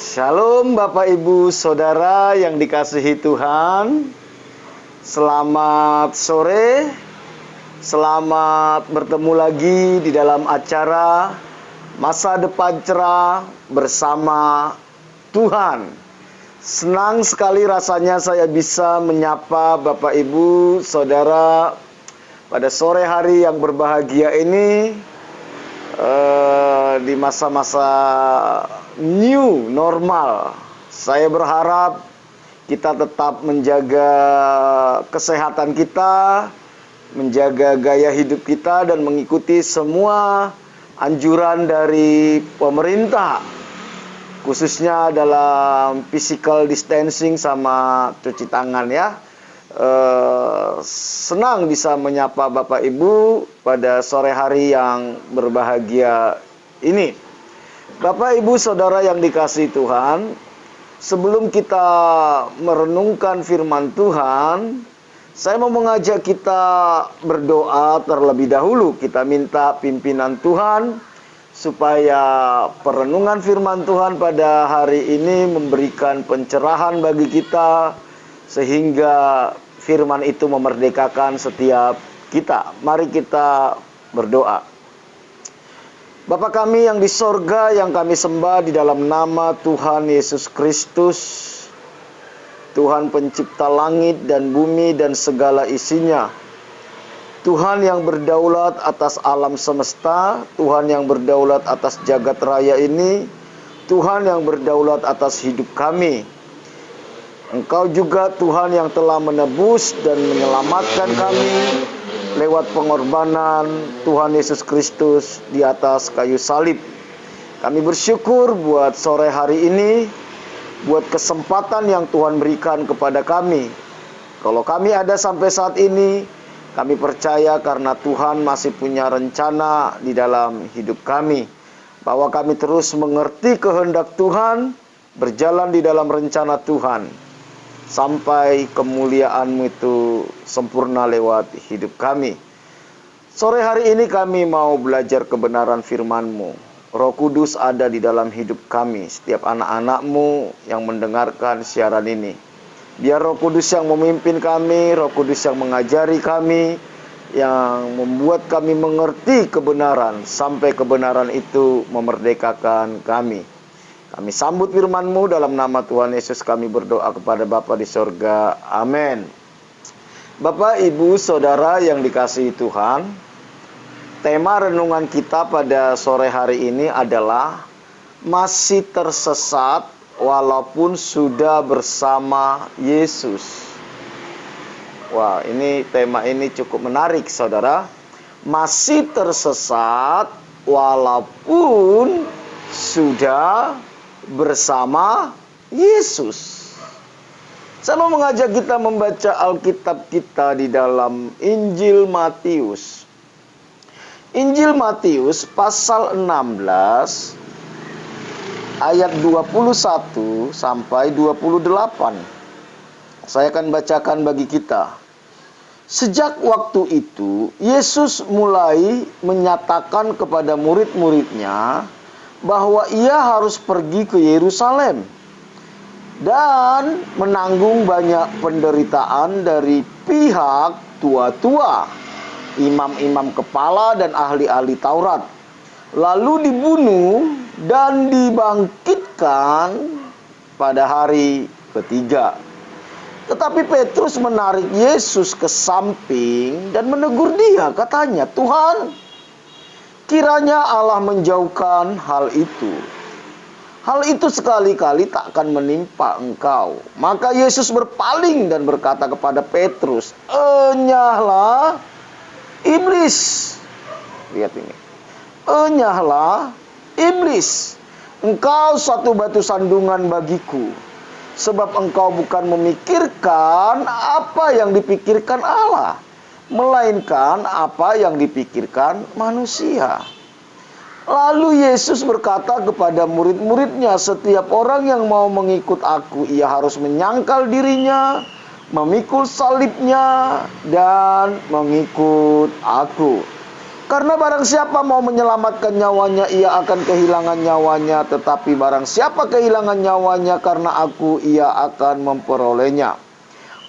Shalom Bapak Ibu Saudara yang dikasihi Tuhan. Selamat sore. Selamat bertemu lagi di dalam acara Masa Depan Cerah bersama Tuhan. Senang sekali rasanya saya bisa menyapa Bapak Ibu Saudara pada sore hari yang berbahagia ini, di masa-masa new normal. Saya berharap kita tetap menjaga kesehatan kita, menjaga gaya hidup kita, dan mengikuti semua anjuran dari pemerintah, khususnya dalam physical distancing sama cuci tangan ya. Senang bisa menyapa Bapak Ibu pada sore hari yang berbahagia ini. Bapak Ibu Saudara yang dikasihi Tuhan, sebelum kita merenungkan firman Tuhan, saya mau mengajak kita berdoa terlebih dahulu. Kita minta pimpinan Tuhan supaya perenungan firman Tuhan pada hari ini memberikan pencerahan bagi kita, sehingga firman itu memerdekakan setiap kita. Mari kita berdoa. Bapa kami yang di sorga, yang kami sembah di dalam nama Tuhan Yesus Kristus, Tuhan pencipta langit dan bumi dan segala isinya, Tuhan yang berdaulat atas alam semesta, Tuhan yang berdaulat atas jagat raya ini, Tuhan yang berdaulat atas hidup kami. Engkau juga Tuhan yang telah menebus dan menyelamatkan kami lewat pengorbanan Tuhan Yesus Kristus di atas kayu salib. Kami bersyukur buat sore hari ini, buat kesempatan yang Tuhan berikan kepada kami. Kalau kami ada sampai saat ini, kami percaya karena Tuhan masih punya rencana di dalam hidup kami, bahwa kami terus mengerti kehendak Tuhan, berjalan di dalam rencana Tuhan, sampai kemuliaan-Mu itu sempurna lewat hidup kami. Sore hari ini kami mau belajar kebenaran firman-Mu. Roh Kudus ada di dalam hidup kami, setiap anak-anak-Mu yang mendengarkan siaran ini. Biar Roh Kudus yang memimpin kami, Roh Kudus yang mengajari kami, yang membuat kami mengerti kebenaran, sampai kebenaran itu memerdekakan kami. Kami sambut firman-Mu dalam nama Tuhan Yesus, kami berdoa kepada Bapa di sorga. Amin. Bapak, Ibu, Saudara yang dikasihi Tuhan, tema renungan kita pada sore hari ini adalah masih tersesat walaupun sudah bersama Yesus. Wah, tema ini cukup menarik, Saudara. Masih tersesat walaupun sudah bersama Yesus. Saya mau mengajak kita membaca Alkitab kita di dalam Injil Matius. Injil Matius pasal 16 ayat 21 sampai 28. Saya akan bacakan bagi kita. Sejak waktu itu, Yesus mulai menyatakan kepada murid-muridnya bahwa ia harus pergi ke Yerusalem dan menanggung banyak penderitaan dari pihak tua-tua, imam-imam kepala dan ahli-ahli Taurat, lalu dibunuh dan dibangkitkan pada hari ketiga. Tetapi Petrus menarik Yesus ke samping dan menegur dia, katanya, "Tuhan, kiranya Allah menjauhkan hal itu. Hal itu sekali-kali tak akan menimpa engkau." Maka Yesus berpaling dan berkata kepada Petrus, "Enyahlah, iblis." Lihat ini. "Enyahlah, iblis. Engkau satu batu sandungan bagiku. Sebab engkau bukan memikirkan apa yang dipikirkan Allah, melainkan apa yang dipikirkan manusia." Lalu Yesus berkata kepada murid-muridnya, "Setiap orang yang mau mengikut aku, ia harus menyangkal dirinya, memikul salibnya, dan mengikut aku. Karena barang siapa mau menyelamatkan nyawanya, ia akan kehilangan nyawanya. Tetapi barang siapa kehilangan nyawanya karena aku, ia akan memperolehnya.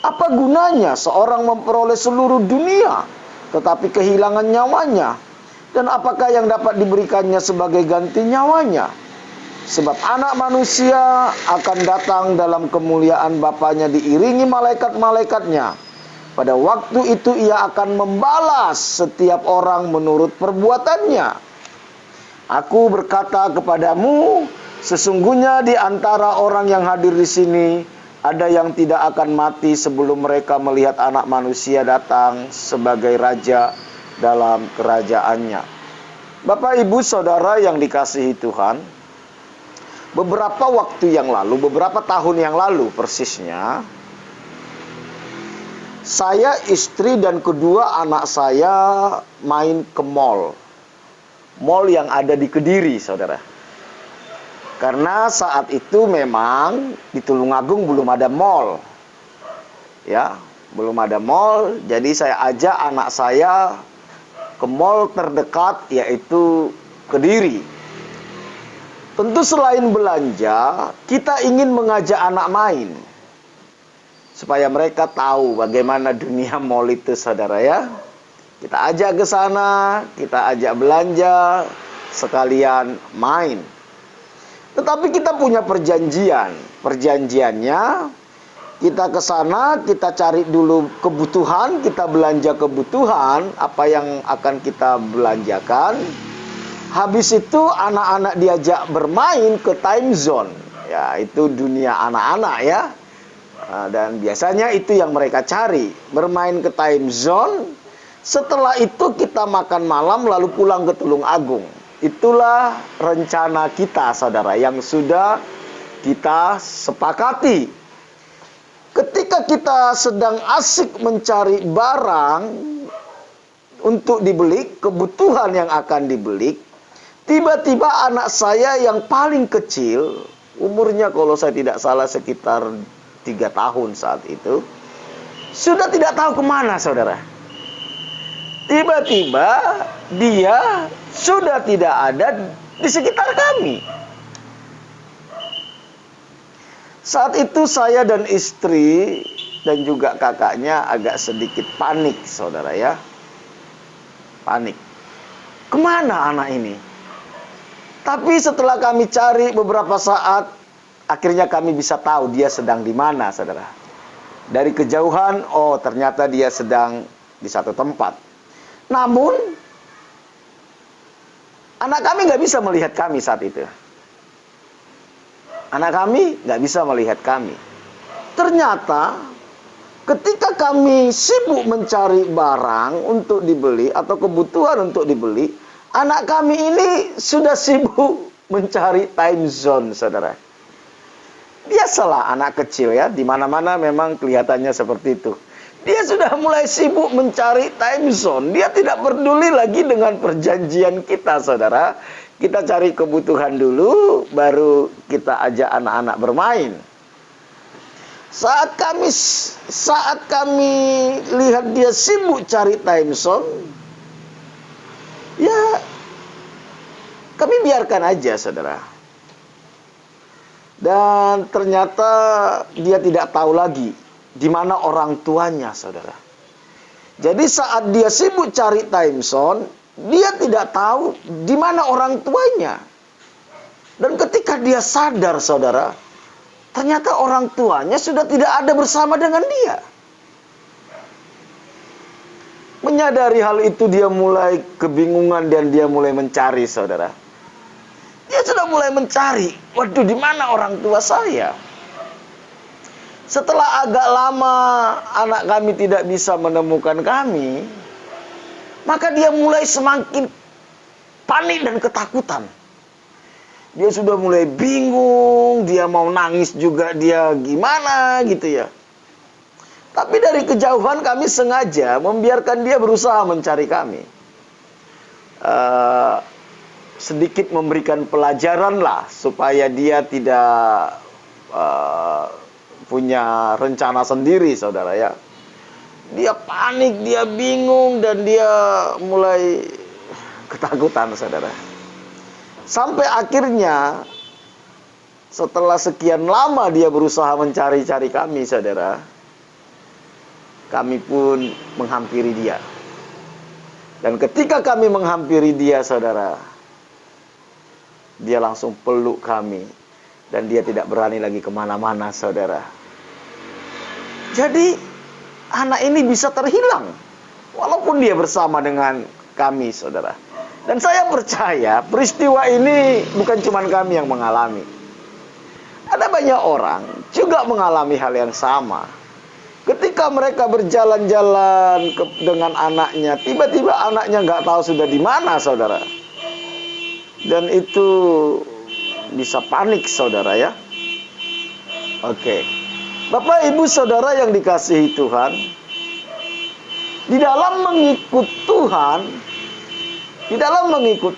Apa gunanya seorang memperoleh seluruh dunia, tetapi kehilangan nyawanya? Dan apakah yang dapat diberikannya sebagai ganti nyawanya? Sebab anak manusia akan datang dalam kemuliaan Bapanya diiringi malaikat-malaikatnya. Pada waktu itu ia akan membalas setiap orang menurut perbuatannya. Aku berkata kepadamu, sesungguhnya di antara orang yang hadir di sini, ada yang tidak akan mati sebelum mereka melihat Anak Manusia datang sebagai Raja dalam kerajaannya. Bapak, Ibu, Saudara yang dikasihi Tuhan, beberapa waktu yang lalu, beberapa tahun yang lalu persisnya, saya, istri, dan kedua anak saya main ke mall. Mall yang ada di Kediri, saudara. Karena saat itu memang di Tulungagung belum ada mall. Ya, belum ada mall. Jadi saya ajak anak saya ke mall terdekat, yaitu Kediri. Tentu selain belanja, kita ingin mengajak anak main. Supaya mereka tahu bagaimana dunia mall itu, saudara ya. Kita ajak ke sana, kita ajak belanja, sekalian main. Tetapi kita punya perjanjian. Perjanjiannya, kita ke sana, kita cari dulu kebutuhan, kita belanja kebutuhan, apa yang akan kita belanjakan. Habis itu anak-anak diajak bermain ke time zone. Ya, itu dunia anak-anak ya. Dan biasanya itu yang mereka cari, bermain ke time zone. Setelah itu kita makan malam lalu pulang ke Tulungagung. Itulah rencana kita, saudara, yang sudah kita sepakati. Ketika kita sedang asik mencari barang untuk dibeli, kebutuhan yang akan dibeli, tiba-tiba anak saya yang paling kecil, umurnya kalau saya tidak salah sekitar 3 tahun saat itu, sudah tidak tahu kemana, saudara. Tiba-tiba dia sudah tidak ada di sekitar kami. Saat itu saya dan istri dan juga kakaknya agak sedikit panik, saudara ya. Panik. Kemana anak ini? Tapi setelah kami cari beberapa saat, akhirnya kami bisa tahu dia sedang di mana, saudara. Dari kejauhan, oh ternyata dia sedang di satu tempat. Namun, anak kami nggak bisa melihat kami saat itu. Anak kami nggak bisa melihat kami. Ternyata, ketika kami sibuk mencari barang untuk dibeli atau kebutuhan untuk dibeli, anak kami ini sudah sibuk mencari time zone, saudara. Biasalah anak kecil ya, di mana-mana memang kelihatannya seperti itu. Dia sudah mulai sibuk mencari time zone. Dia tidak peduli lagi dengan perjanjian kita, saudara. Kita cari kebutuhan dulu, baru kita ajak anak-anak bermain. Saat kami lihat dia sibuk cari time zone, ya kami biarkan aja, saudara. Dan ternyata dia tidak tahu lagi di mana orang tuanya, saudara. Jadi saat dia sibuk cari time zone, dia tidak tahu di mana orang tuanya. Dan ketika dia sadar, saudara, ternyata orang tuanya sudah tidak ada bersama dengan dia. Menyadari hal itu, dia mulai kebingungan dan dia mulai mencari, saudara. Dia sudah mulai mencari, waduh, di mana orang tua saya? Setelah agak lama anak kami tidak bisa menemukan kami, maka dia mulai semakin panik dan ketakutan. Dia sudah mulai bingung, dia mau nangis juga, dia gimana gitu ya. Tapi dari kejauhan kami sengaja membiarkan dia berusaha mencari kami. Sedikit memberikan pelajaran lah, supaya dia tidak punya rencana sendiri, saudara ya. Dia panik, dia bingung, dan dia mulai ketakutan, saudara. Sampai akhirnya setelah sekian lama dia berusaha mencari-cari kami, saudara, kami pun menghampiri dia. Dan ketika kami menghampiri dia, saudara, dia langsung peluk kami. Dan dia tidak berani lagi kemana-mana, saudara. Jadi, anak ini bisa terhilang. Walaupun dia bersama dengan kami, saudara. Dan saya percaya peristiwa ini bukan cuma kami yang mengalami. Ada banyak orang juga mengalami hal yang sama. Ketika mereka berjalan-jalan dengan anaknya, tiba-tiba anaknya nggak tahu sudah di mana, saudara. Dan itu bisa panik, saudara, ya. Oke. Bapak, Ibu, Saudara yang dikasihi Tuhan, di dalam mengikut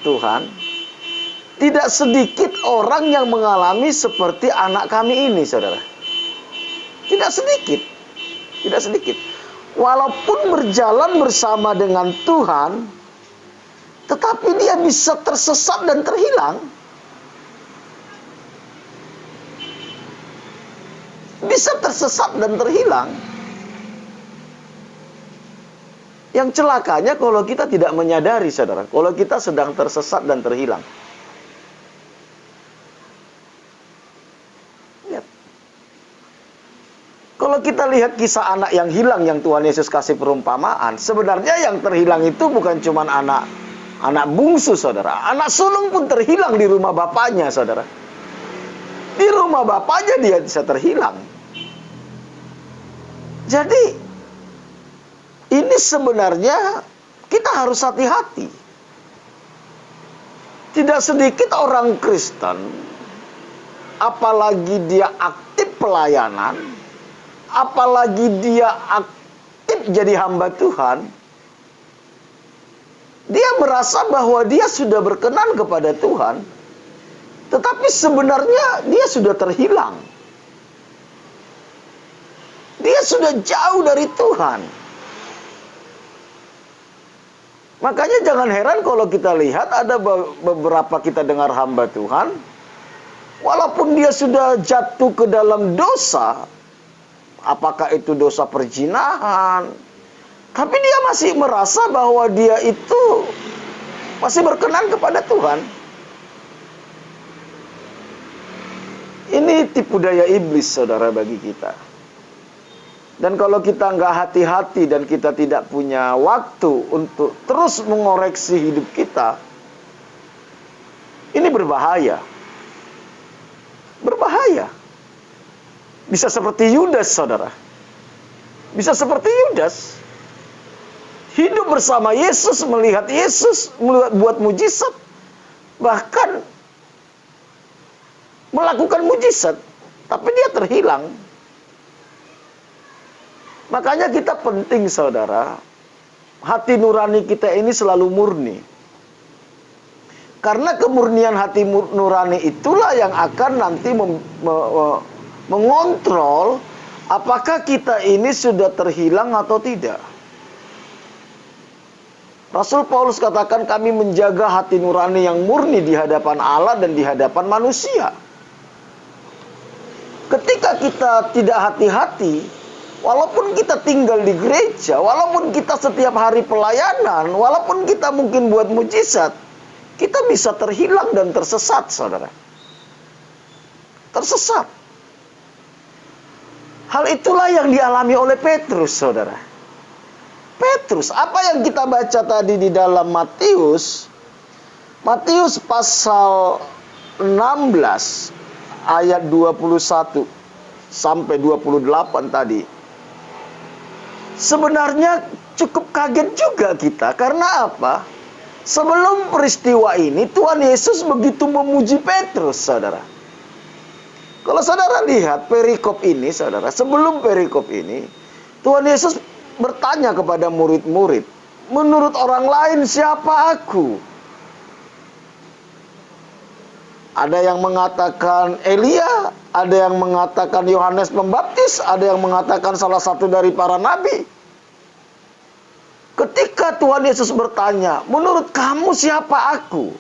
Tuhan, tidak sedikit orang yang mengalami seperti anak kami ini, saudara. Tidak sedikit. Walaupun berjalan bersama dengan Tuhan, tetapi dia bisa tersesat dan terhilang. Bisa tersesat dan terhilang. Yang celakanya kalau kita tidak menyadari, saudara, kalau kita sedang tersesat dan terhilang. Lihat. Kalau kita lihat kisah anak yang hilang yang Tuhan Yesus kasih perumpamaan, sebenarnya yang terhilang itu bukan cuma anak bungsu, saudara. Anak sulung pun terhilang di rumah bapaknya, saudara. Di rumah bapaknya dia bisa terhilang. Jadi, ini sebenarnya kita harus hati-hati. Tidak sedikit orang Kristen, apalagi dia aktif pelayanan, apalagi dia aktif jadi hamba Tuhan, dia merasa bahwa dia sudah berkenan kepada Tuhan, tetapi sebenarnya dia sudah terhilang. Dia sudah jauh dari Tuhan. Makanya jangan heran kalau kita lihat ada beberapa kita dengar hamba Tuhan, walaupun dia sudah jatuh ke dalam dosa, apakah itu dosa perzinahan, tapi dia masih merasa bahwa dia itu masih berkenan kepada Tuhan. Ini tipu daya iblis, saudara, bagi kita. Dan kalau kita nggak hati-hati dan kita tidak punya waktu untuk terus mengoreksi hidup kita, ini berbahaya. Berbahaya. Bisa seperti Yudas, saudara. Bisa seperti Yudas. Hidup bersama Yesus, melihat Yesus buat mujizat. Bahkan melakukan mujizat. Tapi dia terhilang. Makanya kita penting, saudara, hati nurani kita ini selalu murni. Karena kemurnian hati nurani itulah yang akan nanti mengontrol apakah kita ini sudah terhilang atau tidak. Rasul Paulus katakan kami menjaga hati nurani yang murni di hadapan Allah dan di hadapan manusia. Ketika kita tidak hati-hati, walaupun kita tinggal di gereja, walaupun kita setiap hari pelayanan, walaupun kita mungkin buat mujizat, kita bisa terhilang dan tersesat, saudara. Tersesat. Hal itulah yang dialami oleh Petrus, saudara. Petrus, apa yang kita baca tadi di dalam Matius pasal 16 ayat 21 sampai 28 tadi. Sebenarnya cukup kaget juga kita. Karena apa? Sebelum peristiwa ini, Tuhan Yesus begitu memuji Petrus, saudara. Kalau saudara lihat perikop ini, saudara, sebelum perikop ini, Tuhan Yesus bertanya kepada murid-murid, menurut orang lain siapa aku? Ada yang mengatakan Elia, ada yang mengatakan Yohanes Pembaptis, ada yang mengatakan salah satu dari para nabi. Ketika ketika Tuhan Yesus bertanya, menurut kamu siapa aku?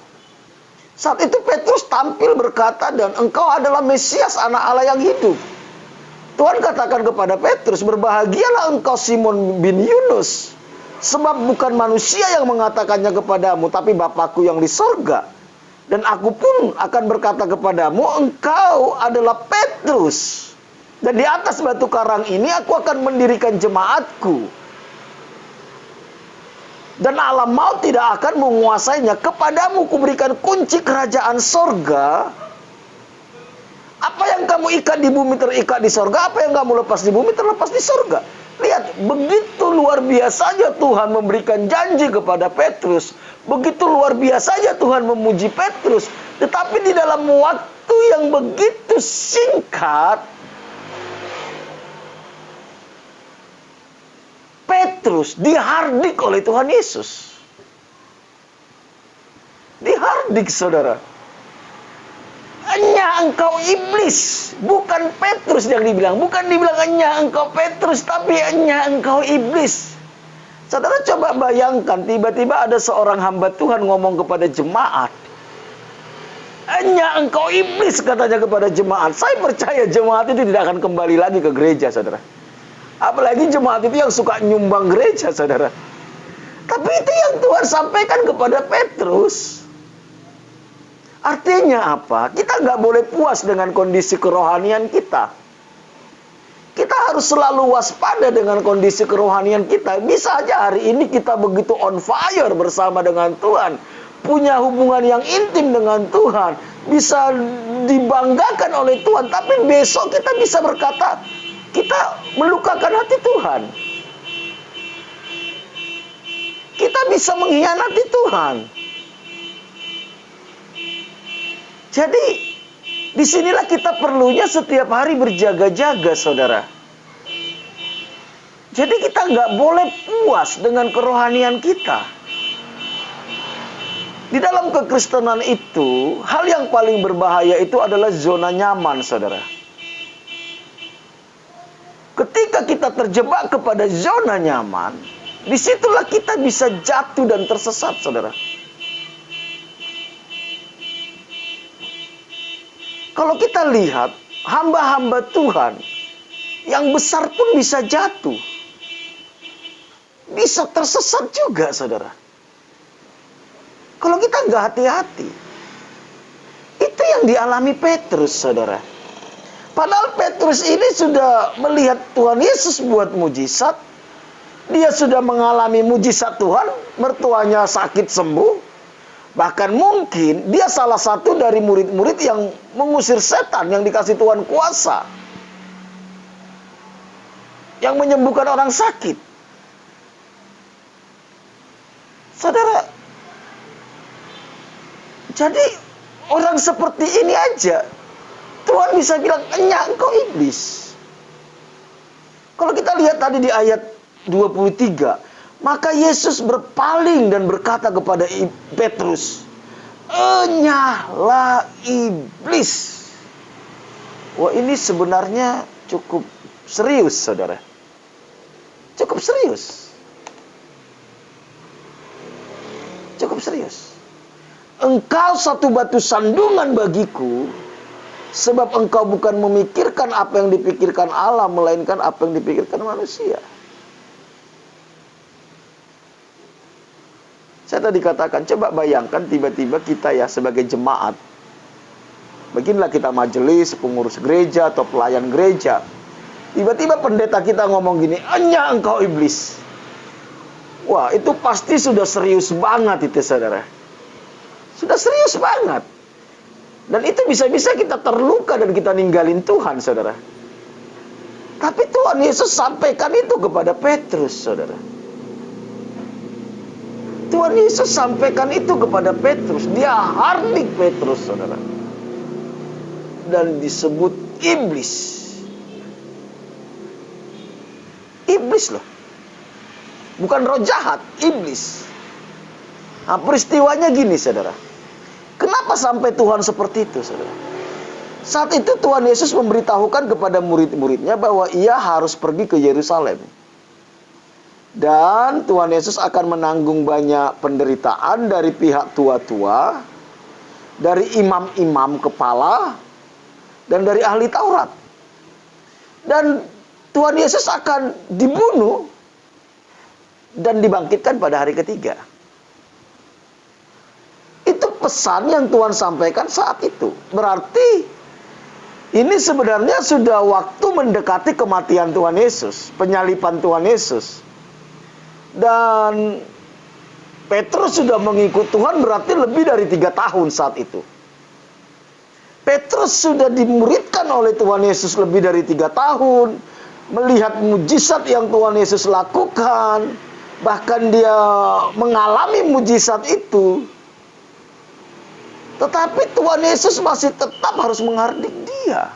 Saat itu Petrus tampil berkata, dan engkau adalah Mesias, anak Allah yang hidup. Tuhan katakan kepada Petrus, berbahagialah engkau Simon bin Yunus, sebab bukan manusia yang mengatakannya kepadamu, tapi Bapakku yang di sorga. Dan aku pun akan berkata kepadamu, engkau adalah Petrus. Dan di atas batu karang ini aku akan mendirikan jemaatku. Dan alam maut tidak akan menguasainya. Kepadamu kuberikan kunci kerajaan sorga. Apa yang kamu ikat di bumi terikat di sorga. Apa yang kamu lepas di bumi terlepas di sorga. Lihat, begitu luar biasanya Tuhan memberikan janji kepada Petrus. Begitu luar biasanya Tuhan memuji Petrus. Tetapi di dalam waktu yang begitu singkat, Petrus dihardik oleh Tuhan Yesus. Dihardik, saudara. Enya engkau iblis. Bukan Petrus yang dibilang. Bukan dibilang enya engkau Petrus, tapi enya engkau iblis. Saudara coba bayangkan, tiba-tiba ada seorang hamba Tuhan ngomong kepada jemaat. Enya engkau iblis, katanya kepada jemaat. Saya percaya jemaat itu tidak akan kembali lagi ke gereja, saudara. Apalagi jemaat itu yang suka nyumbang gereja, saudara. Tapi itu yang Tuhan sampaikan kepada Petrus. Artinya apa? Kita nggak boleh puas dengan kondisi kerohanian kita. Kita harus selalu waspada dengan kondisi kerohanian kita. Bisa aja hari ini kita begitu on fire bersama dengan Tuhan. Punya hubungan yang intim dengan Tuhan. Bisa dibanggakan oleh Tuhan. Tapi besok kita bisa berkata, kita melukakan hati Tuhan. Kita bisa mengkhianati Tuhan. Jadi, disinilah kita perlunya setiap hari berjaga-jaga, saudara. Jadi kita nggak boleh puas dengan kerohanian kita. Di dalam kekristenan itu, hal yang paling berbahaya itu adalah zona nyaman, saudara. Ketika kita terjebak kepada zona nyaman, disitulah kita bisa jatuh dan tersesat, saudara. Kalau kita lihat, hamba-hamba Tuhan yang besar pun bisa jatuh. Bisa tersesat juga, saudara. Kalau kita nggak hati-hati. Itu yang dialami Petrus, saudara. Padahal Petrus ini sudah melihat Tuhan Yesus buat mujizat. Dia sudah mengalami mujizat Tuhan. Mertuanya sakit sembuh. Bahkan mungkin dia salah satu dari murid-murid yang mengusir setan, yang dikasih Tuhan kuasa. Yang menyembuhkan orang sakit. Saudara, jadi orang seperti ini aja Tuhan bisa bilang, enya engkau iblis. Kalau kita lihat tadi di ayat 23, maka Yesus berpaling dan berkata kepada Petrus, enyalah iblis. Wah, ini sebenarnya cukup serius, saudara. Cukup serius. Cukup serius. Engkau satu batu sandungan bagiku, sebab engkau bukan memikirkan apa yang dipikirkan Allah, melainkan apa yang dipikirkan manusia. Saya tadi katakan, coba bayangkan tiba-tiba kita ya sebagai jemaat. Beginilah kita majelis, pengurus gereja atau pelayan gereja. Tiba-tiba pendeta kita ngomong gini, enya engkau iblis. Wah, itu pasti sudah serius banget itu, saudara. Sudah serius banget. Dan itu bisa-bisa kita terluka dan kita ninggalin Tuhan, saudara. Tapi Tuhan Yesus sampaikan itu kepada Petrus, saudara. Tuhan Yesus sampaikan itu kepada Petrus. Dia hardik Petrus, saudara. Dan disebut iblis. Iblis loh. Bukan roh jahat, iblis. Nah, peristiwanya gini, saudara. Kenapa sampai Tuhan seperti itu, saudara? Saat itu Tuhan Yesus memberitahukan kepada murid-muridnya bahwa ia harus pergi ke Yerusalem. Dan Tuhan Yesus akan menanggung banyak penderitaan dari pihak tua-tua, dari imam-imam kepala, dan dari ahli Taurat. Dan Tuhan Yesus akan dibunuh dan dibangkitkan pada hari ketiga. Itu pesan yang Tuhan sampaikan saat itu. Berarti ini sebenarnya sudah waktu mendekati kematian Tuhan Yesus, penyaliban Tuhan Yesus. Dan Petrus sudah mengikut Tuhan berarti lebih dari 3 tahun saat itu. Petrus sudah dimuridkan oleh Tuhan Yesus lebih dari 3 tahun. Melihat mujizat yang Tuhan Yesus lakukan. Bahkan dia mengalami mujizat itu. Tetapi Tuhan Yesus masih tetap harus menghardik dia.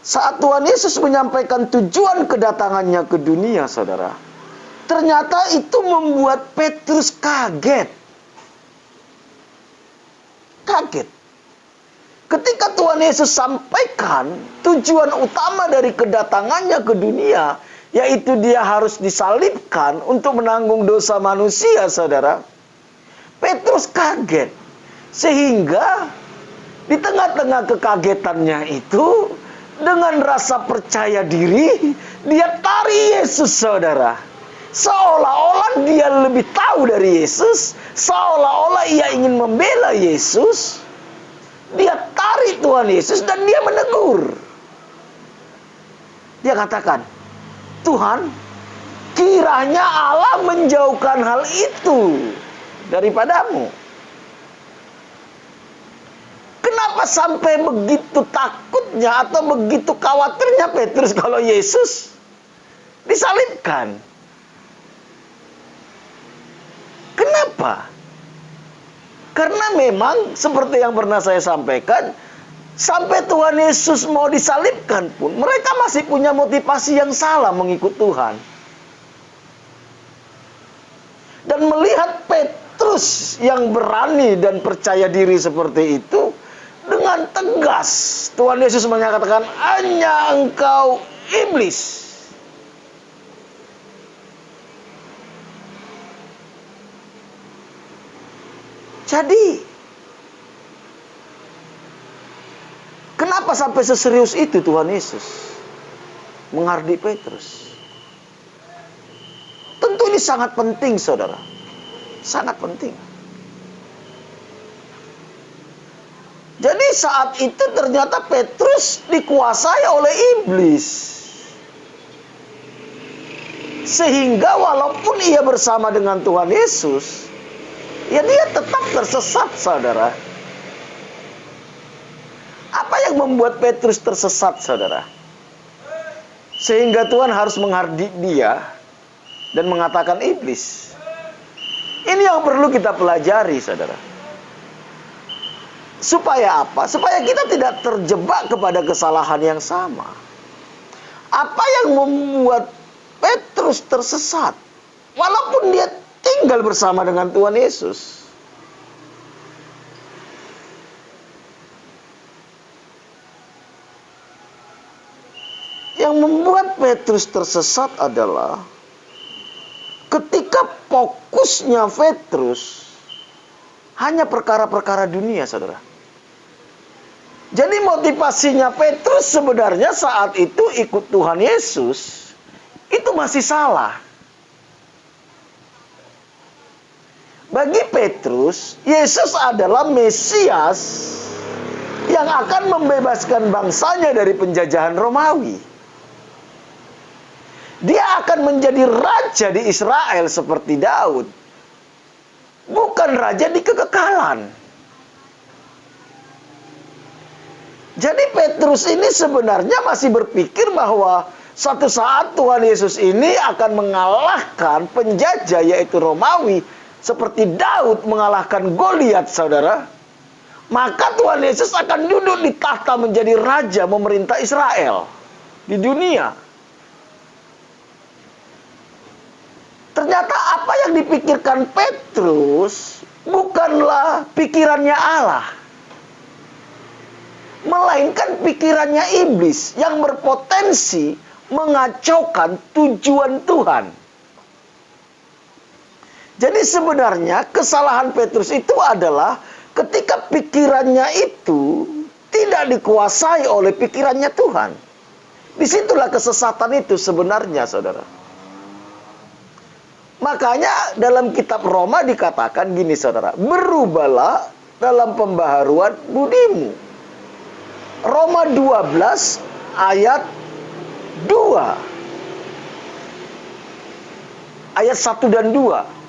Saat Tuhan Yesus menyampaikan tujuan kedatangannya ke dunia, saudara, ternyata itu membuat Petrus kaget. Kaget. Ketika Tuhan Yesus sampaikan tujuan utama dari kedatangannya ke dunia, yaitu dia harus disalibkan untuk menanggung dosa manusia, saudara, Petrus kaget. Sehingga di tengah-tengah kekagetannya itu, dengan rasa percaya diri, dia tarik Yesus, saudara. Seolah-olah dia lebih tahu dari Yesus, seolah-olah ia ingin membela Yesus. Dia tarik Tuhan Yesus dan dia menegur. Dia katakan, Tuhan, kiranya Allah menjauhkan hal itu daripadamu. Kenapa sampai begitu takutnya atau begitu khawatirnya Petrus kalau Yesus disalibkan? Kenapa? Karena memang seperti yang pernah saya sampaikan, sampai Tuhan Yesus mau disalibkan pun mereka masih punya motivasi yang salah mengikut Tuhan. Dan melihat Petrus yang berani dan percaya diri seperti itu, dengan tegas Tuhan Yesus menyatakan, hanya engkau iblis. Jadi, kenapa sampai seserius itu Tuhan Yesus menghardik Petrus? Tentu ini sangat penting, saudara. Sangat penting. Jadi saat itu ternyata Petrus dikuasai oleh iblis. Sehingga walaupun ia bersama dengan Tuhan Yesus, ya dia tetap tersesat, saudara. Apa yang membuat Petrus tersesat, saudara? Sehingga Tuhan harus menghardik dia dan mengatakan iblis. Ini yang perlu kita pelajari, saudara. Supaya apa? Supaya kita tidak terjebak kepada kesalahan yang sama. Apa yang membuat Petrus tersesat? Walaupun dia tinggal bersama dengan Tuhan Yesus. Yang membuat Petrus tersesat adalah ketika fokusnya Petrus hanya perkara-perkara dunia, saudara. Jadi motivasinya Petrus sebenarnya saat itu ikut Tuhan Yesus itu masih salah. Bagi Petrus, Yesus adalah Mesias yang akan membebaskan bangsanya dari penjajahan Romawi. Dia akan menjadi raja di Israel seperti Daud. Bukan raja di kekekalan. Jadi Petrus ini sebenarnya masih berpikir bahwa suatu saat Tuhan Yesus ini akan mengalahkan penjajah yaitu Romawi. Seperti Daud mengalahkan Goliat, saudara. Maka Tuhan Yesus akan duduk di tahta menjadi raja memerintah Israel di dunia. Ternyata apa yang dipikirkan Petrus bukanlah pikirannya Allah. melainkan pikirannya iblis yang berpotensi mengacaukan tujuan Tuhan. Jadi sebenarnya kesalahan Petrus itu adalah ketika pikirannya itu tidak dikuasai oleh pikirannya Tuhan. Disitulah kesesatan itu sebenarnya, saudara. Makanya dalam kitab Roma dikatakan gini, saudara. Berubahlah dalam pembaharuan budimu. Roma 12 ayat 2. Ayat 1 dan 2.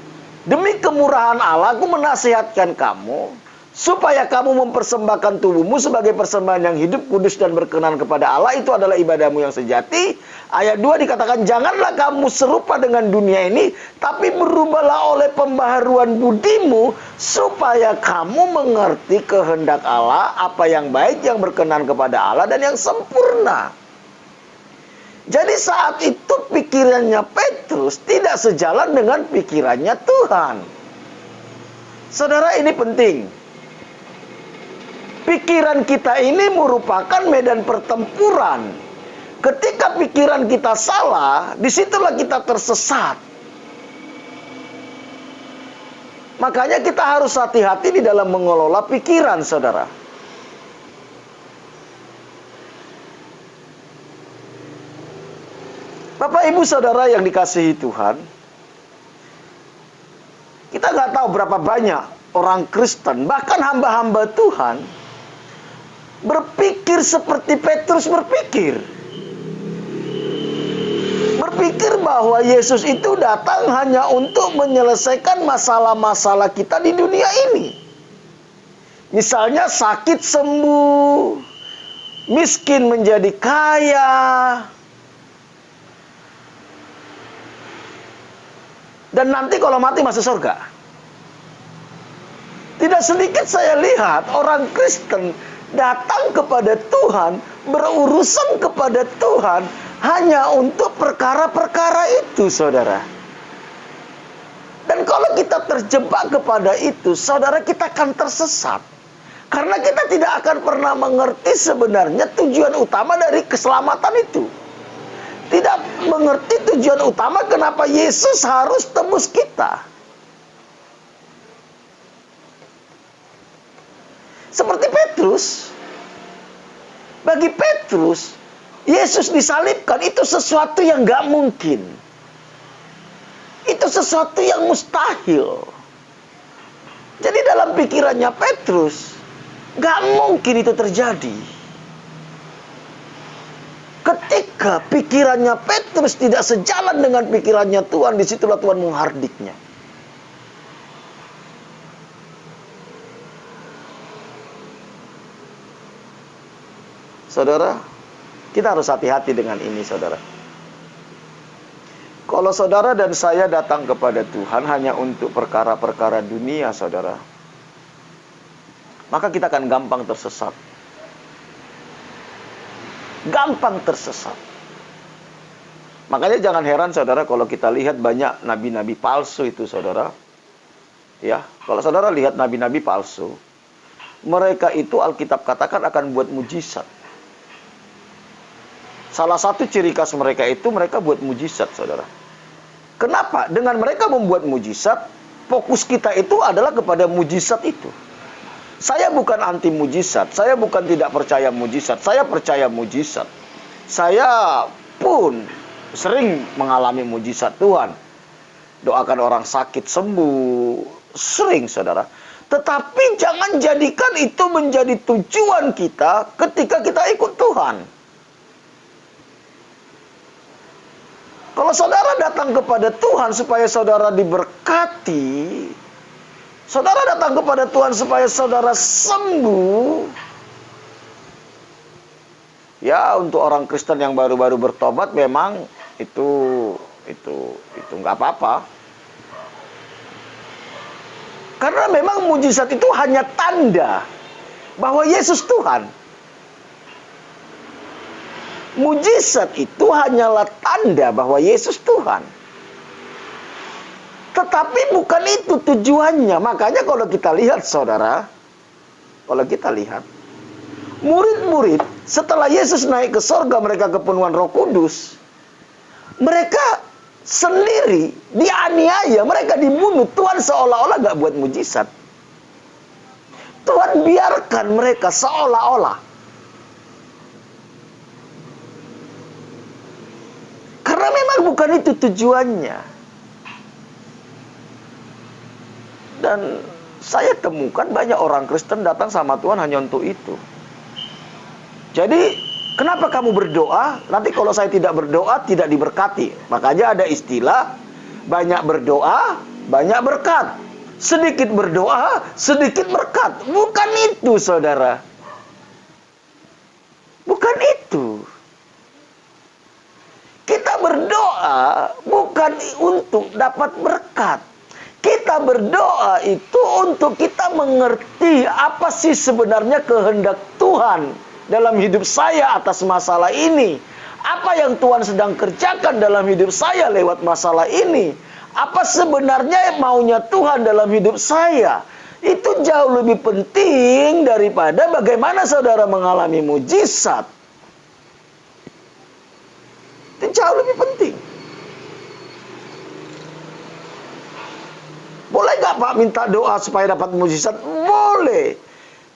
Demi kemurahan Allah, aku menasihatkan kamu, supaya kamu mempersembahkan tubuhmu sebagai persembahan yang hidup, kudus, dan berkenan kepada Allah. Itu adalah ibadahmu yang sejati. Ayat 2 dikatakan, janganlah kamu serupa dengan dunia ini, tapi berubahlah oleh pembaharuan budimu, supaya kamu mengerti kehendak Allah, apa yang baik, yang berkenan kepada Allah, dan yang sempurna. Jadi saat itu pikirannya Petrus tidak sejalan dengan pikirannya Tuhan. Saudara, ini penting. Pikiran kita ini merupakan medan pertempuran. Ketika pikiran kita salah, disitulah kita tersesat. Makanya kita harus hati-hati di dalam mengelola pikiran, saudara. Bapak, Ibu, Saudara yang dikasihi Tuhan, kita nggak tahu berapa banyak orang Kristen, bahkan hamba-hamba Tuhan, berpikir seperti Petrus berpikir. Berpikir bahwa Yesus itu datang hanya untuk menyelesaikan masalah-masalah kita di dunia ini. Misalnya sakit sembuh, miskin menjadi kaya, dan nanti kalau mati masuk surga. Tidak sedikit saya lihat orang Kristen datang kepada Tuhan, berurusan kepada Tuhan hanya untuk perkara-perkara itu, saudara. Dan kalau kita terjebak kepada itu, saudara, kita akan tersesat. Karena kita tidak akan pernah mengerti sebenarnya tujuan utama dari keselamatan itu. Tidak mengerti tujuan utama kenapa Yesus harus tebus kita. Seperti Petrus. Bagi Petrus, Yesus disalibkan itu sesuatu yang gak mungkin. Itu sesuatu yang mustahil. Jadi dalam pikirannya Petrus, gak mungkin itu terjadi. Ketika pikirannya Petrus tidak sejalan dengan pikirannya Tuhan, disitulah Tuhan menghardiknya. Saudara, kita harus hati-hati dengan ini, saudara. Kalau saudara dan saya datang kepada Tuhan hanya untuk perkara-perkara dunia, saudara, maka kita akan gampang tersesat. Gampang tersesat. Makanya jangan heran, saudara, kalau kita lihat banyak nabi-nabi palsu itu, saudara. Ya, kalau saudara lihat nabi-nabi palsu, mereka itu Alkitab katakan akan buat mujizat. Salah satu ciri khas mereka itu mereka buat mujizat, saudara. Kenapa? Dengan mereka membuat mujizat, fokus kita itu adalah kepada mujizat itu. Saya bukan anti mujizat, saya bukan tidak percaya mujizat, saya percaya mujizat. Saya pun sering mengalami mujizat Tuhan. Doakan orang sakit sembuh, sering, saudara. Tetapi jangan jadikan itu menjadi tujuan kita ketika kita ikut Tuhan. Kalau saudara datang kepada Tuhan supaya saudara diberkati, saudara datang kepada Tuhan supaya saudara sembuh. Ya, untuk orang Kristen yang baru-baru bertobat memang itu nggak apa-apa. Karena memang mujizat itu hanya tanda bahwa Yesus Tuhan. Mujizat itu hanyalah tanda bahwa Yesus Tuhan. Tetapi bukan itu tujuannya. Makanya kalau kita lihat, saudara, kalau kita lihat, Murid-murid setelah Yesus naik ke sorga, mereka kepenuhan Roh Kudus, mereka sendiri dianiaya, mereka dibunuh. Tuhan seolah-olah gak buat mujizat. Tuhan biarkan mereka seolah-olah. Karena memang bukan itu tujuannya. Dan saya temukan banyak orang Kristen datang sama Tuhan hanya untuk itu. Jadi, kenapa kamu berdoa? Nanti kalau saya tidak berdoa, tidak diberkati. Makanya ada istilah, banyak berdoa, banyak berkat. Sedikit berdoa, sedikit berkat. Bukan itu, saudara. Bukan itu. Kita berdoa bukan untuk dapat berkat. Kita berdoa itu untuk kita mengerti apa sih sebenarnya kehendak Tuhan dalam hidup saya atas masalah ini. Apa yang Tuhan sedang kerjakan dalam hidup saya lewat masalah ini. Apa sebenarnya maunya Tuhan dalam hidup saya. Itu jauh lebih penting daripada bagaimana saudara mengalami mujizat. Itu jauh lebih penting. Boleh gak Pak minta doa supaya dapat mujizat? Boleh.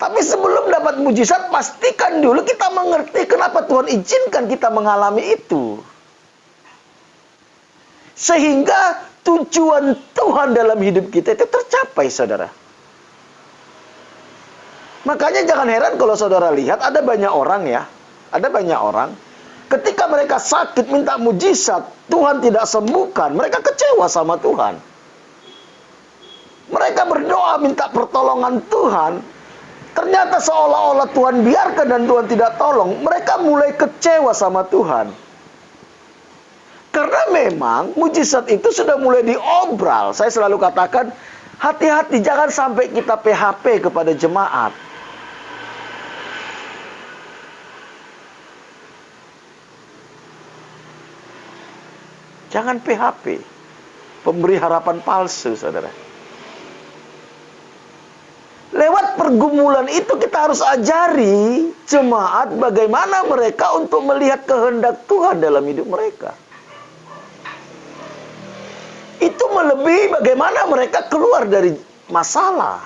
Tapi sebelum dapat mujizat, pastikan dulu kita mengerti kenapa Tuhan izinkan kita mengalami itu. Sehingga tujuan Tuhan dalam hidup kita itu tercapai, saudara. Makanya jangan heran kalau saudara lihat ada banyak orang ya. Ada banyak orang. Ketika mereka sakit minta mujizat, Tuhan tidak sembuhkan. Mereka kecewa sama Tuhan. Mereka berdoa minta pertolongan Tuhan. Ternyata seolah-olah Tuhan biarkan dan Tuhan tidak tolong. Mereka mulai kecewa sama Tuhan. Karena memang mujizat itu sudah mulai diobral. Saya selalu katakan, hati-hati jangan sampai kita PHP kepada jemaat. Jangan PHP. Pemberi harapan palsu, saudara. Lewat pergumulan itu kita harus ajari jemaat bagaimana mereka untuk melihat kehendak Tuhan dalam hidup mereka. Itu melebihi bagaimana mereka keluar dari masalah.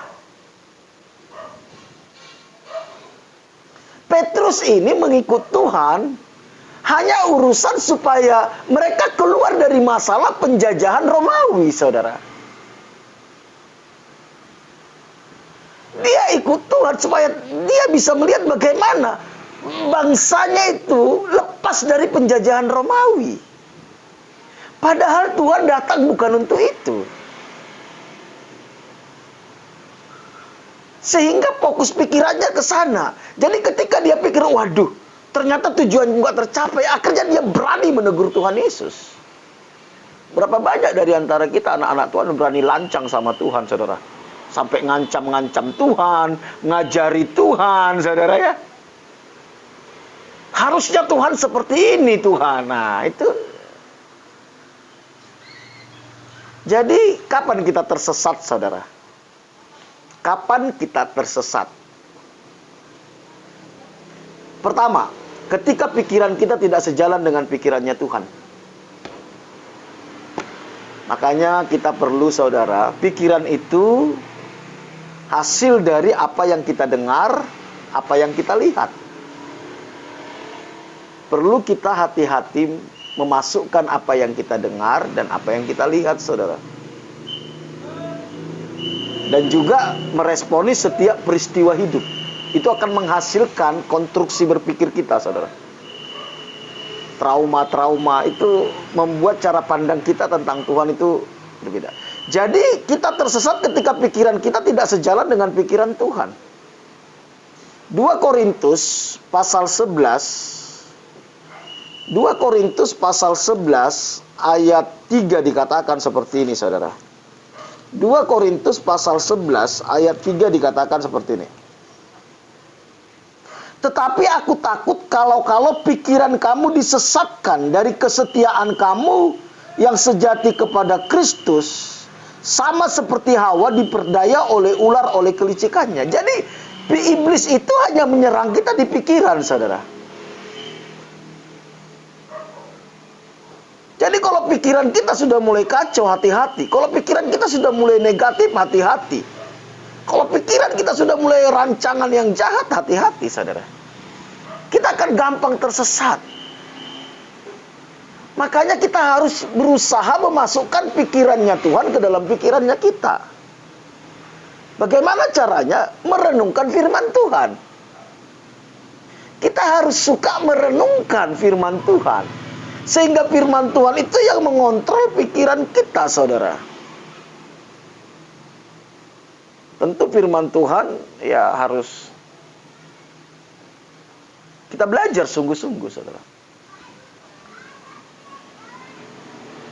Petrus ini mengikut Tuhan hanya urusan supaya mereka keluar dari masalah penjajahan Romawi, saudara. Dia ikut Tuhan supaya dia bisa melihat bagaimana bangsanya itu lepas dari penjajahan Romawi. Padahal Tuhan datang bukan untuk itu. Sehingga fokus pikirannya ke sana. Jadi ketika dia pikir, waduh, ternyata tujuan gua tercapai, akhirnya dia berani menegur Tuhan Yesus. Berapa banyak dari antara kita anak-anak Tuhan berani lancang sama Tuhan, saudara. Sampai ngancam-ngancam Tuhan, ngajari Tuhan, saudara ya. Harusnya Tuhan seperti ini, Tuhan. Nah, itu. Jadi, kapan kita tersesat, saudara? Kapan kita tersesat? Pertama, ketika pikiran kita tidak sejalan dengan pikirannya Tuhan. Makanya kita perlu, saudara, pikiran itu hasil dari apa yang kita dengar, apa yang kita lihat. Perlu kita hati-hati memasukkan apa yang kita dengar dan apa yang kita lihat, saudara. Dan juga meresponi setiap peristiwa hidup. Itu akan menghasilkan konstruksi berpikir kita, saudara. Trauma-trauma itu membuat cara pandang kita tentang Tuhan itu berbeda. Jadi kita tersesat ketika pikiran kita tidak sejalan dengan pikiran Tuhan. 2 Korintus pasal 11 ayat 3 dikatakan seperti ini, saudara. 2 Korintus pasal 11 ayat 3 dikatakan seperti ini. Tetapi aku takut kalau pikiran kamu disesatkan dari kesetiaan kamu yang sejati kepada Kristus, sama seperti Hawa diperdaya oleh ular oleh kelicikannya. Jadi Iblis itu hanya menyerang kita di pikiran, saudara. Jadi kalau pikiran kita sudah mulai kacau, hati-hati. Kalau pikiran kita sudah mulai negatif, hati-hati. Kalau pikiran kita sudah mulai rancangan yang jahat, hati-hati, saudara. Kita akan gampang tersesat. Makanya kita harus berusaha memasukkan pikirannya Tuhan ke dalam pikirannya kita. Bagaimana caranya? Merenungkan firman Tuhan. Kita harus suka merenungkan firman Tuhan. Sehingga firman Tuhan itu yang mengontrol pikiran kita, saudara. Tentu firman Tuhan ya harus kita belajar sungguh-sungguh, saudara.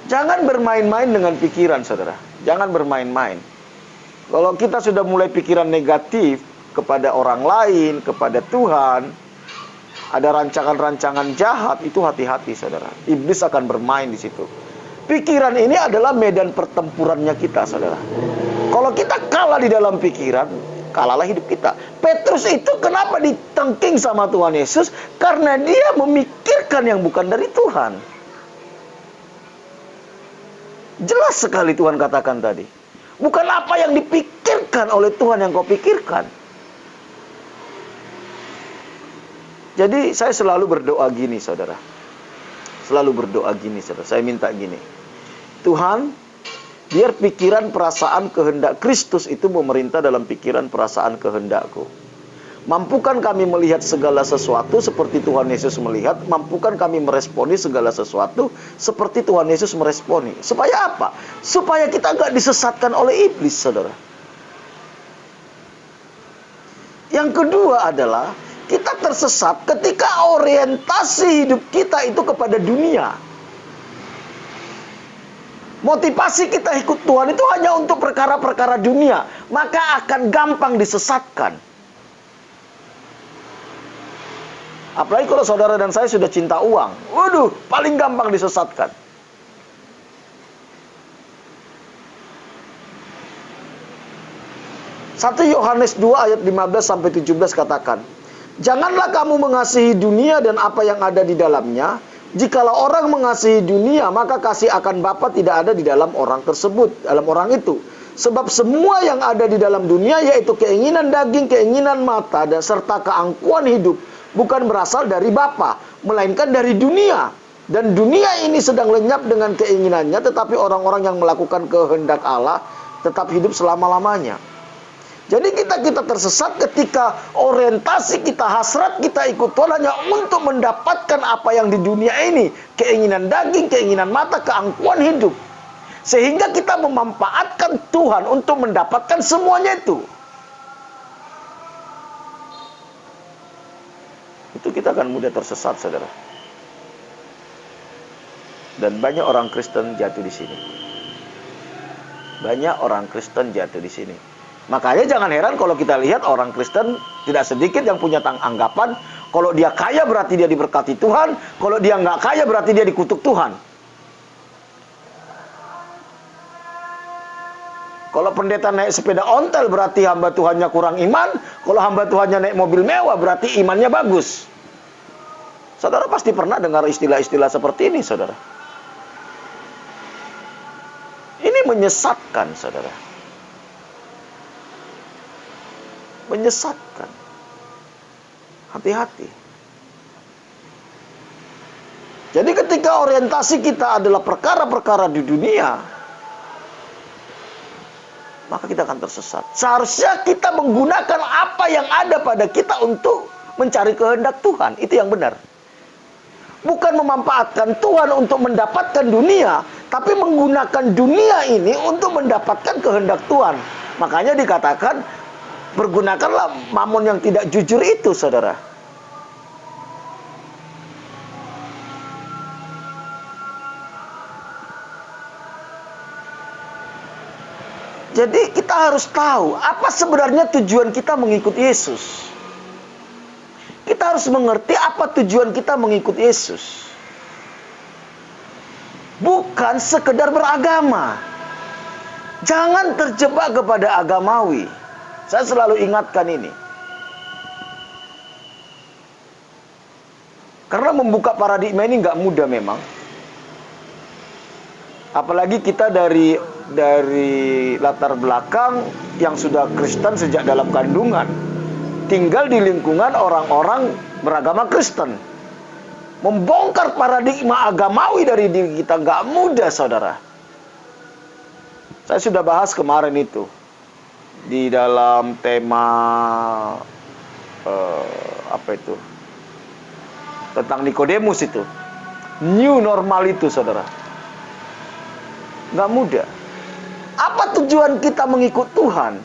Jangan bermain-main dengan pikiran, saudara. Jangan bermain-main. Kalau kita sudah mulai pikiran negatif kepada orang lain, kepada Tuhan, ada rancangan-rancangan jahat, itu hati-hati, saudara. Iblis akan bermain di situ. Pikiran ini adalah medan pertempurannya kita, saudara. Kalau kita kalah di dalam pikiran, kalahlah hidup kita. Petrus itu kenapa ditengking sama Tuhan Yesus? Karena dia memikirkan yang bukan dari Tuhan. Jelas sekali Tuhan katakan tadi. Bukan apa yang dipikirkan oleh Tuhan yang kau pikirkan. Jadi saya selalu berdoa gini, saudara. Selalu berdoa gini, saudara. Saya minta gini. Tuhan, biar pikiran, perasaan, kehendak Kristus itu memerintah dalam pikiran, perasaan, kehendakku. Mampukan kami melihat segala sesuatu seperti Tuhan Yesus melihat. Mampukan kami meresponi segala sesuatu seperti Tuhan Yesus meresponi. Supaya apa? Supaya kita nggak disesatkan oleh iblis, saudara. Yang kedua adalah kita tersesat ketika orientasi hidup kita itu kepada dunia. Motivasi kita ikut Tuhan itu hanya untuk perkara-perkara dunia, maka akan gampang disesatkan. Apalagi kalau saudara dan saya sudah cinta uang. Waduh, paling gampang disesatkan. Satu Yohanes 2 ayat 15-17 katakan, janganlah kamu mengasihi dunia dan apa yang ada di dalamnya. Jikalau orang mengasihi dunia, maka kasih akan Bapa tidak ada di dalam orang tersebut, dalam orang itu. Sebab semua yang ada di dalam dunia, yaitu keinginan daging, keinginan mata, dan serta keangkuhan hidup, bukan berasal dari Bapa, melainkan dari dunia. Dan dunia ini sedang lenyap dengan keinginannya, tetapi orang-orang yang melakukan kehendak Allah tetap hidup selama-lamanya. Jadi kita tersesat ketika orientasi kita, hasrat kita ikut Tuhan hanya untuk mendapatkan apa yang di dunia ini. Keinginan daging, keinginan mata, keangkuhan hidup. Sehingga kita memanfaatkan Tuhan untuk mendapatkan semuanya itu. Itu kita akan mudah tersesat, saudara. Dan banyak orang Kristen jatuh di sini. Banyak orang Kristen jatuh di sini. Makanya jangan heran kalau kita lihat orang Kristen tidak sedikit yang punya anggapan kalau dia kaya berarti dia diberkati Tuhan, kalau dia nggak kaya berarti dia dikutuk Tuhan. Kalau pendeta naik sepeda ontel berarti hamba Tuhannya kurang iman, kalau hamba Tuhannya naik mobil mewah berarti imannya bagus. Saudara pasti pernah dengar istilah-istilah seperti ini, saudara. Ini menyesatkan, saudara. Menyesatkan. Hati-hati. Jadi ketika orientasi kita adalah perkara-perkara di dunia, maka kita akan tersesat. Seharusnya kita menggunakan apa yang ada pada kita untuk mencari kehendak Tuhan. Itu yang benar. Bukan memanfaatkan Tuhan untuk mendapatkan dunia, tapi menggunakan dunia ini untuk mendapatkan kehendak Tuhan. Makanya dikatakan, pergunakanlah mamon yang tidak jujur itu, saudara. Jadi kita harus tahu apa sebenarnya tujuan kita mengikuti Yesus. Kita harus mengerti apa tujuan kita mengikuti Yesus. Bukan sekedar beragama. Jangan terjebak kepada agamawi. Saya selalu ingatkan ini. Karena membuka paradigma ini nggak mudah memang. Apalagi kita dari latar belakang yang sudah Kristen sejak dalam kandungan. Tinggal di lingkungan orang-orang beragama Kristen. Membongkar paradigma agamawi dari diri kita nggak mudah, saudara. Saya sudah bahas kemarin itu. Di dalam tema apa itu? Tentang Nikodemus itu. New normal itu, saudara. Nggak mudah. Apa tujuan kita mengikut Tuhan?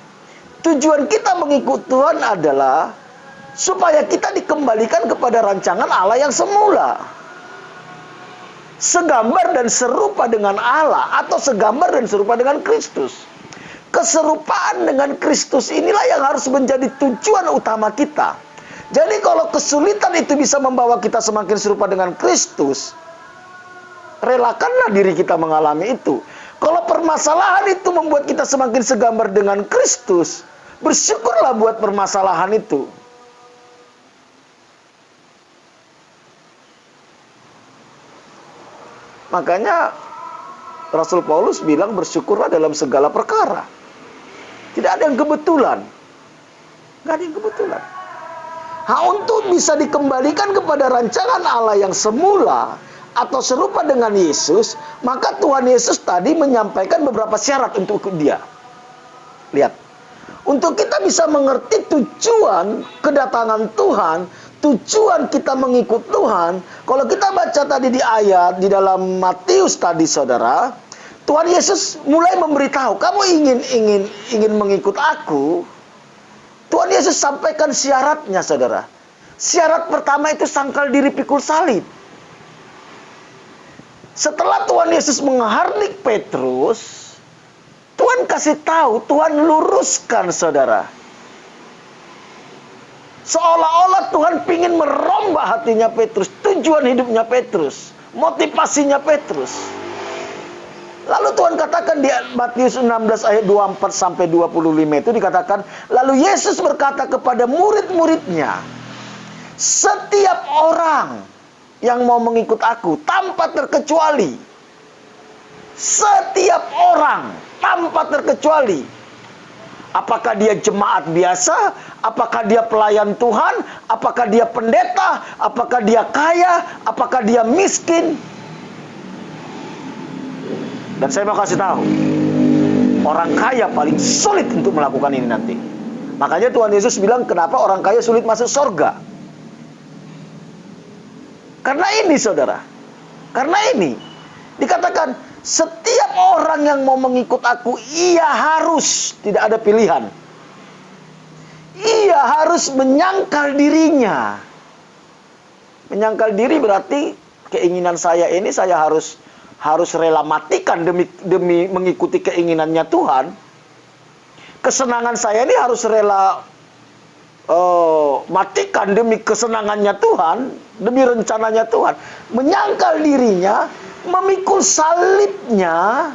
Tujuan kita mengikut Tuhan adalah supaya kita dikembalikan kepada rancangan Allah yang semula. Segambar dan serupa dengan Allah, atau segambar dan serupa dengan Kristus. Keserupaan dengan Kristus inilah yang harus menjadi tujuan utama kita. Jadi kalau kesulitan itu bisa membawa kita semakin serupa dengan Kristus, relakanlah diri kita mengalami itu. Kalau permasalahan itu membuat kita semakin segambar dengan Kristus, bersyukurlah buat permasalahan itu. Makanya Rasul Paulus bilang bersyukurlah dalam segala perkara. Tidak ada yang kebetulan. Nggak ada yang kebetulan. Untuk bisa dikembalikan kepada rancangan Allah yang semula atau serupa dengan Yesus, maka Tuhan Yesus tadi menyampaikan beberapa syarat untuk ikut Dia. Lihat, untuk kita bisa mengerti tujuan kedatangan Tuhan, tujuan kita mengikut Tuhan, kalau kita baca tadi di ayat di dalam Matius tadi, saudara, Tuhan Yesus mulai memberitahu, kamu ingin mengikut aku. Tuhan Yesus sampaikan syaratnya, saudara. Syarat pertama itu sangkal diri, pikul salib. Setelah Tuhan Yesus menghardik Petrus, Tuhan kasih tahu, Tuhan luruskan, saudara. Seolah-olah Tuhan ingin merombak hatinya Petrus, tujuan hidupnya Petrus, motivasinya Petrus. Lalu Tuhan katakan di Matius 16 ayat 24 sampai 25 itu dikatakan, lalu Yesus berkata kepada murid-muridnya, setiap orang yang mau mengikut aku tanpa terkecuali, setiap orang tanpa terkecuali, apakah dia jemaat biasa, apakah dia pelayan Tuhan, apakah dia pendeta, apakah dia kaya, apakah dia miskin. Dan saya mau kasih tahu, orang kaya paling sulit untuk melakukan ini nanti. Makanya Tuhan Yesus bilang, kenapa orang kaya sulit masuk surga? Karena ini, saudara. Karena ini. Dikatakan, setiap orang yang mau mengikut aku, ia harus, tidak ada pilihan. Ia harus menyangkal dirinya. Menyangkal diri berarti keinginan saya ini saya harus rela matikan demi mengikuti keinginannya Tuhan. Kesenangan saya ini harus rela matikan demi kesenangannya Tuhan, demi rencananya Tuhan. Menyangkal dirinya, memikul salibnya.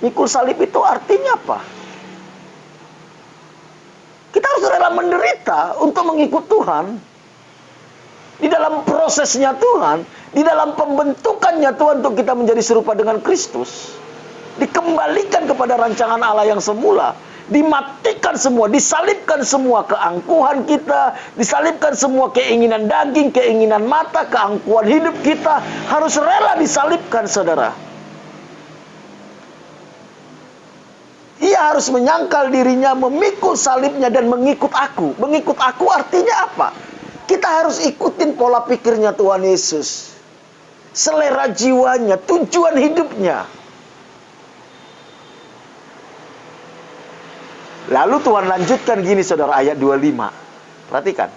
Mikul salib itu artinya apa? Kita harus rela menderita untuk mengikut Tuhan. Di dalam prosesnya Tuhan, di dalam pembentukannya Tuhan untuk kita menjadi serupa dengan Kristus. Dikembalikan kepada rancangan Allah yang semula. Dimatikan semua, disalibkan semua keangkuhan kita, disalibkan semua keinginan daging, keinginan mata, keangkuhan hidup kita. Harus rela disalibkan, saudara. Ia harus menyangkal dirinya, memikul salibnya dan mengikut aku. Mengikut aku artinya apa? Kita harus ikutin pola pikirnya Tuhan Yesus. Selera jiwanya, tujuan hidupnya. Lalu Tuhan lanjutkan gini, saudara, ayat 25. Perhatikan.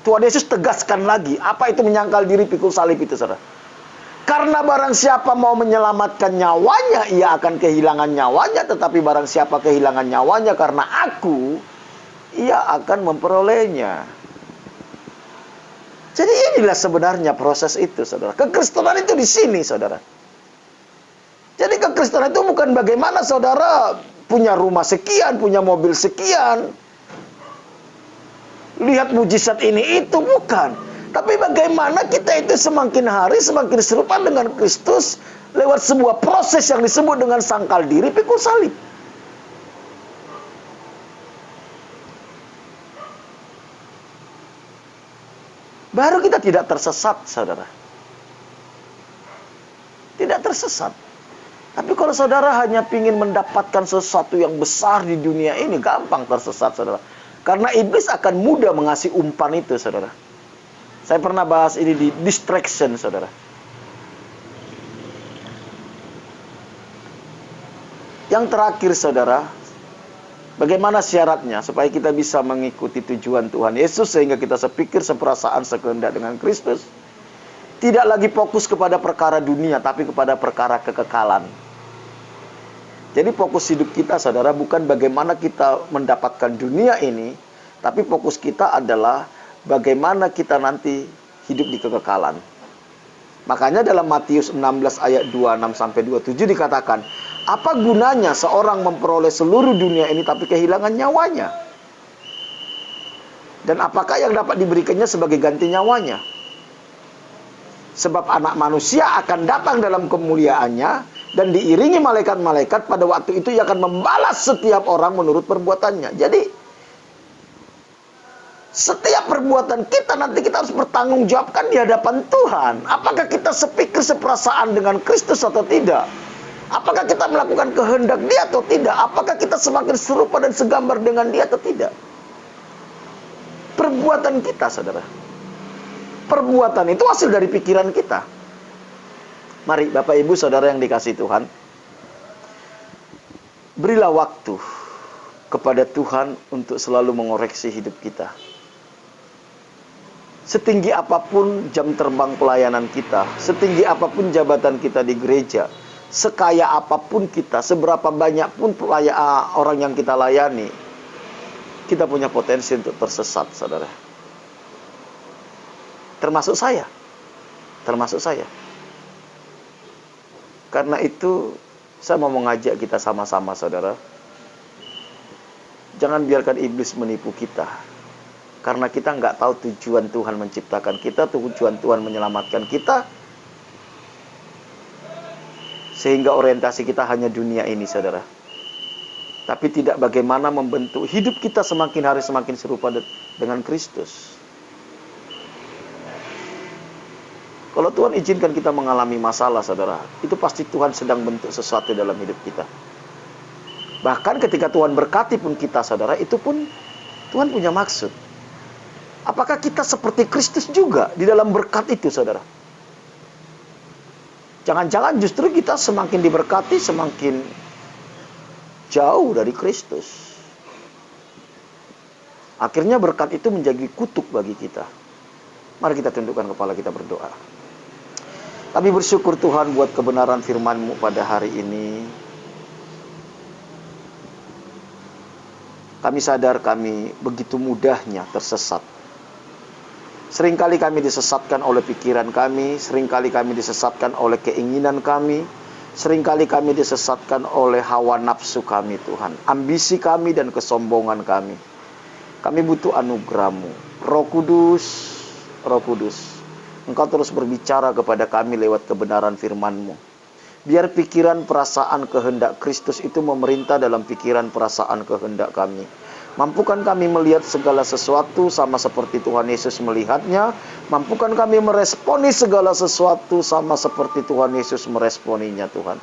Tuhan Yesus tegaskan lagi, apa itu menyangkal diri, pikul salib itu, saudara. Karena barang siapa mau menyelamatkan nyawanya, ia akan kehilangan nyawanya. Tetapi barang siapa kehilangan nyawanya karena aku, ia akan memperolehnya. Jadi inilah sebenarnya proses itu, saudara. Kekristenan itu di sini, saudara. Jadi kekristenan itu bukan bagaimana saudara punya rumah sekian, punya mobil sekian, lihat mujizat ini itu, bukan. Tapi bagaimana kita itu semakin hari semakin serupa dengan Kristus lewat sebuah proses yang disebut dengan sangkal diri, pikul salib. Baru kita tidak tersesat, saudara. Tidak tersesat. Tapi kalau saudara hanya ingin mendapatkan sesuatu yang besar di dunia ini, gampang tersesat, saudara. Karena iblis akan mudah mengasih umpan itu, saudara. Saya pernah bahas ini di distraction, saudara. Yang terakhir, saudara, bagaimana syaratnya supaya kita bisa mengikuti tujuan Tuhan Yesus sehingga kita sepikir, seperasaan, sekehendak dengan Kristus? Tidak lagi fokus kepada perkara dunia, tapi kepada perkara kekekalan. Jadi fokus hidup kita, saudara, bukan bagaimana kita mendapatkan dunia ini, tapi fokus kita adalah bagaimana kita nanti hidup di kekekalan. Makanya dalam Matius 16 ayat 26-27 dikatakan, apa gunanya seorang memperoleh seluruh dunia ini tapi kehilangan nyawanya? Dan apakah yang dapat diberikannya sebagai ganti nyawanya? Sebab anak manusia akan datang dalam kemuliaannya dan diiringi malaikat-malaikat, pada waktu itu ia akan membalas setiap orang menurut perbuatannya. Jadi setiap perbuatan kita nanti kita harus bertanggungjawabkan di hadapan Tuhan. Apakah kita sepikir, seperasaan dengan Kristus atau tidak? Apakah kita melakukan kehendak Dia atau tidak? Apakah kita semakin serupa dan segambar dengan Dia atau tidak? Perbuatan kita, saudara. Perbuatan itu hasil dari pikiran kita. Mari Bapak Ibu Saudara yang dikasihi Tuhan, berilah waktu kepada Tuhan untuk selalu mengoreksi hidup kita. Setinggi apapun jam terbang pelayanan kita, setinggi apapun jabatan kita di gereja, sekaya apapun kita, seberapa banyak pun orang yang kita layani, kita punya potensi untuk tersesat, saudara. Termasuk saya. Karena itu saya mau mengajak kita sama-sama, saudara. Jangan biarkan iblis menipu kita. Karena kita nggak tahu tujuan Tuhan menciptakan kita, tujuan Tuhan menyelamatkan kita. Sehingga orientasi kita hanya dunia ini, saudara. Tapi tidak bagaimana membentuk hidup kita semakin hari semakin serupa dengan Kristus. Kalau Tuhan izinkan kita mengalami masalah, saudara, itu pasti Tuhan sedang bentuk sesuatu dalam hidup kita. Bahkan ketika Tuhan berkati pun kita, saudara, itu pun Tuhan punya maksud. Apakah kita seperti Kristus juga di dalam berkat itu, saudara? Jangan-jangan justru kita semakin diberkati, semakin jauh dari Kristus. Akhirnya berkat itu menjadi kutuk bagi kita. Mari kita tundukkan kepala, kita berdoa. Kami bersyukur Tuhan buat kebenaran firman-Mu pada hari ini. Kami sadar kami begitu mudahnya tersesat. Seringkali kami disesatkan oleh pikiran kami, seringkali kami disesatkan oleh keinginan kami, seringkali kami disesatkan oleh hawa nafsu kami, Tuhan. Ambisi kami dan kesombongan kami. Kami butuh anugerah-Mu. Roh Kudus, Engkau terus berbicara kepada kami lewat kebenaran firman-Mu. Biar pikiran, perasaan, kehendak Kristus itu memerintah dalam pikiran, perasaan, kehendak kami. Mampukan kami melihat segala sesuatu sama seperti Tuhan Yesus melihatnya. Mampukan kami meresponi segala sesuatu sama seperti Tuhan Yesus meresponinya, Tuhan.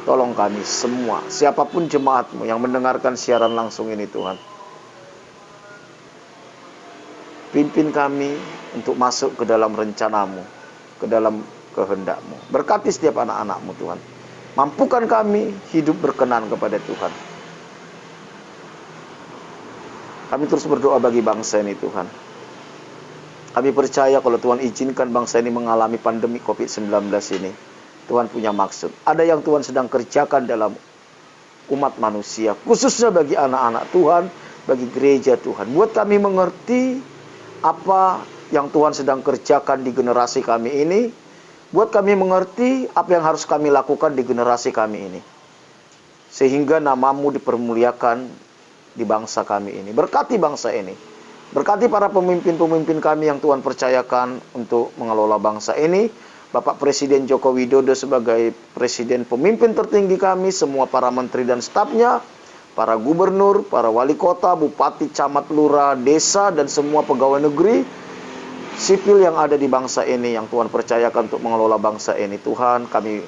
Tolong kami semua, siapapun jemaat-Mu yang mendengarkan siaran langsung ini, Tuhan. Pimpin kami untuk masuk ke dalam rencana-Mu, ke dalam kehendak-Mu. Berkati setiap anak-anak-Mu, Tuhan. Mampukan kami hidup berkenan kepada Tuhan. Kami terus berdoa bagi bangsa ini, Tuhan. Kami percaya kalau Tuhan izinkan bangsa ini mengalami pandemi COVID-19 ini, Tuhan punya maksud. Ada yang Tuhan sedang kerjakan dalam umat manusia, khususnya bagi anak-anak Tuhan, bagi gereja Tuhan. Buat kami mengerti apa yang Tuhan sedang kerjakan di generasi kami ini. Buat kami mengerti apa yang harus kami lakukan di generasi kami ini. Sehingga nama-Mu dipermuliakan di bangsa kami ini. Berkati bangsa ini. Berkati para pemimpin-pemimpin kami yang Tuhan percayakan untuk mengelola bangsa ini. Bapak Presiden Joko Widodo sebagai Presiden pemimpin tertinggi kami, semua para menteri dan stafnya, para gubernur, para wali kota, bupati, camat, lurah, desa, dan semua pegawai negeri sipil yang ada di bangsa ini yang Tuhan percayakan untuk mengelola bangsa ini. Tuhan, kami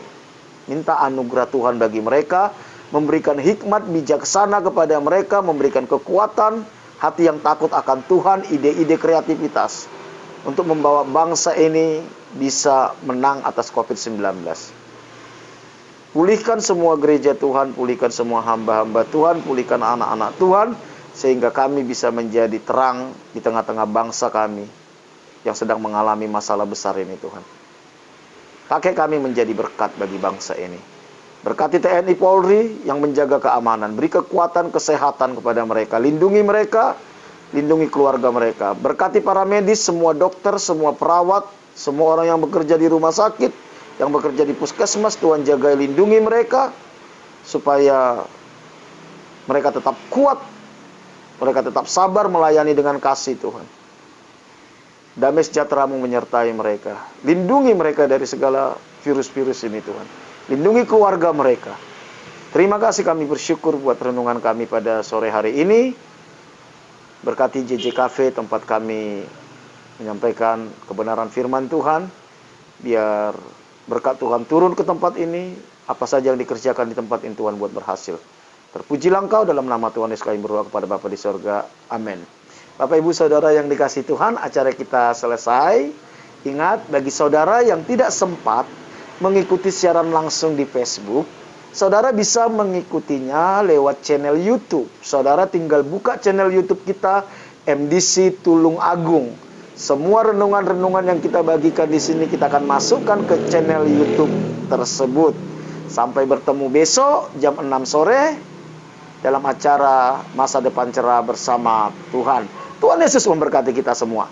minta anugerah Tuhan bagi mereka, memberikan hikmat bijaksana kepada mereka, memberikan kekuatan, hati yang takut akan Tuhan, ide-ide kreativitas untuk membawa bangsa ini bisa menang atas COVID-19. Pulihkan semua gereja Tuhan, pulihkan semua hamba-hamba Tuhan, pulihkan anak-anak Tuhan, sehingga kami bisa menjadi terang di tengah-tengah bangsa kami yang sedang mengalami masalah besar ini, Tuhan. Pakai kami menjadi berkat bagi bangsa ini. Berkati TNI Polri yang menjaga keamanan, beri kekuatan, kesehatan kepada mereka, lindungi mereka, lindungi keluarga mereka. Berkati para medis, semua dokter, semua perawat, semua orang yang bekerja di rumah sakit, yang bekerja di puskesmas, Tuhan jaga, lindungi mereka, supaya mereka tetap kuat, mereka tetap sabar melayani dengan kasih, Tuhan. Damai sejahtera-Mu menyertai mereka. Lindungi mereka dari segala virus-virus ini, Tuhan. Lindungi keluarga mereka. Terima kasih, kami bersyukur buat renungan kami pada sore hari ini. Berkati JJ Cafe, tempat kami menyampaikan kebenaran firman Tuhan. Biar berkat Tuhan turun ke tempat ini. Apa saja yang dikerjakan di tempat ini, Tuhan buat berhasil. Terpujilah Engkau, dalam nama Tuhan Yesus kami berdoa kepada Bapa di sorga. Amin. Bapak Ibu Saudara yang dikasihi Tuhan, acara kita selesai. Ingat, bagi saudara yang tidak sempat mengikuti siaran langsung di Facebook, saudara bisa mengikutinya lewat channel YouTube. Saudara tinggal buka channel YouTube kita, MDC Tulung Agung. Semua renungan-renungan yang kita bagikan di sini kita akan masukkan ke channel YouTube tersebut. Sampai bertemu besok jam 6 sore dalam acara Masa Depan Cerah bersama Tuhan. Tuhan Yesus memberkati kita semua.